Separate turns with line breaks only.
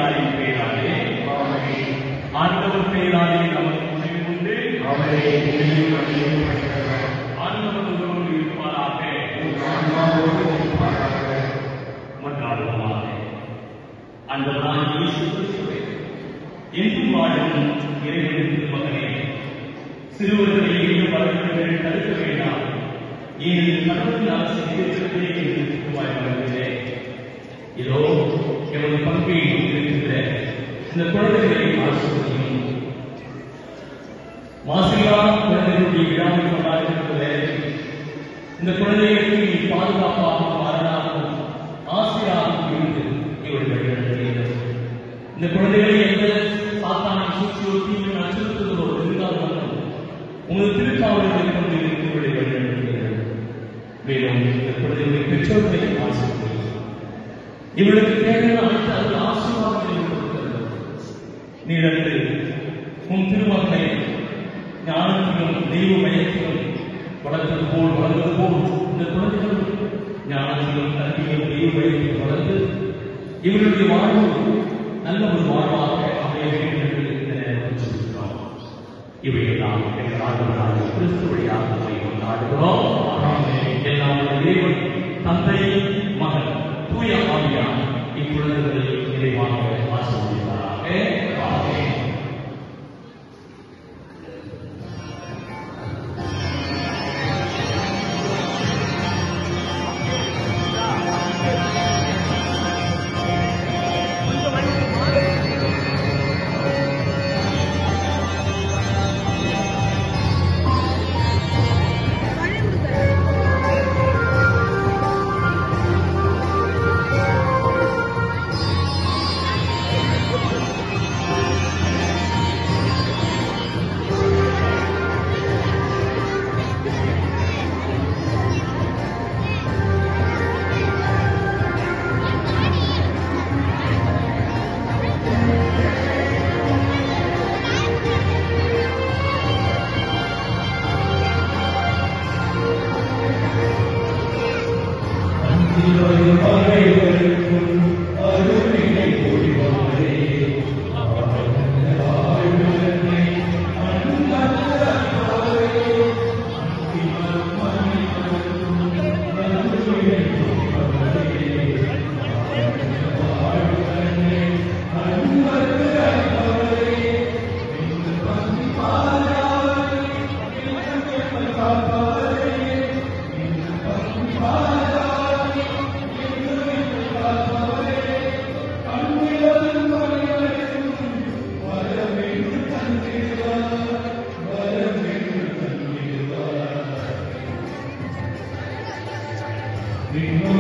ஆவியாரின் பெயராலே ஆண்டவர் பெயராலே நமக்கு உதவி உண்டு. ஆண்டவர் உங்களோடு இருப்பாராக. மன்றாடுவோமாக. ஆண்டவராகிய இயேசு கிறிஸ்துவே, என்றும் வாழும் இறைவனின் திருமகனே, சிறுவர்களை எங்கும் வளர்ந்தவர்கள் தடுக்க வேண்டாம். ஏனெனில் கடவுளின் அரசு இருக்கிறதே என்று திருவாய் வளர்கிறேன். இதோ எமது பங்கை இருக்கின்ற இந்த குழந்தைகளை ஆசிரியும் மாசிலா குழந்தைகளுடைய விழாவை கொண்டாடுகின்ற வேலையில் இந்த குழந்தைகளுக்கு நீ பாதுகாப்பாக மாறனாகவும் ஆசிரியாகவும் இருந்து இவர்கள் வழிநடத்துகிறது. இந்த குழந்தைகளை எந்த சாத்தான சூழ்ச்சியோ தீவிர அச்சுறுத்துவதோ இருந்தாலும் உங்கள் திருக்காவல்களை கொண்டு இவர்களை வழிநடத்துகிறது. மேலும் இந்த குழந்தைகளுடைய பெற்றோர்களை ஆசிரியர் இவர்களுக்கு தேவையான அனைத்து அதில் ஆசீர்வாதங்களை கொடுக்கிறது. நீரன்று உன் திருமகனை ஞானத்திலும் தெய்வ பயத்திலும் வளர்ந்தது போல் இந்த குழந்தைகள் ஞானத்திலும் கல்வியிலும் தெய்வ பயத்திலும் வளர்ந்து இவர்களுடைய வாழ்வு நல்ல ஒரு வாழ்வாக அமைய வேண்டும் என்று இந்த நேரத்தில் சொல்கிறோம். இவையெல்லாம் எங்கள் ஆண்டவராகிய கிறிஸ்து வழியாக கொண்டாடுகிறோம். எல்லாம் இறைவன் தந்தை மகன் தூய ஆவியார் இக்குழந்தைகளை நிறைவாக ஆசீர்வதிப்பாராக. ஆமென்.
We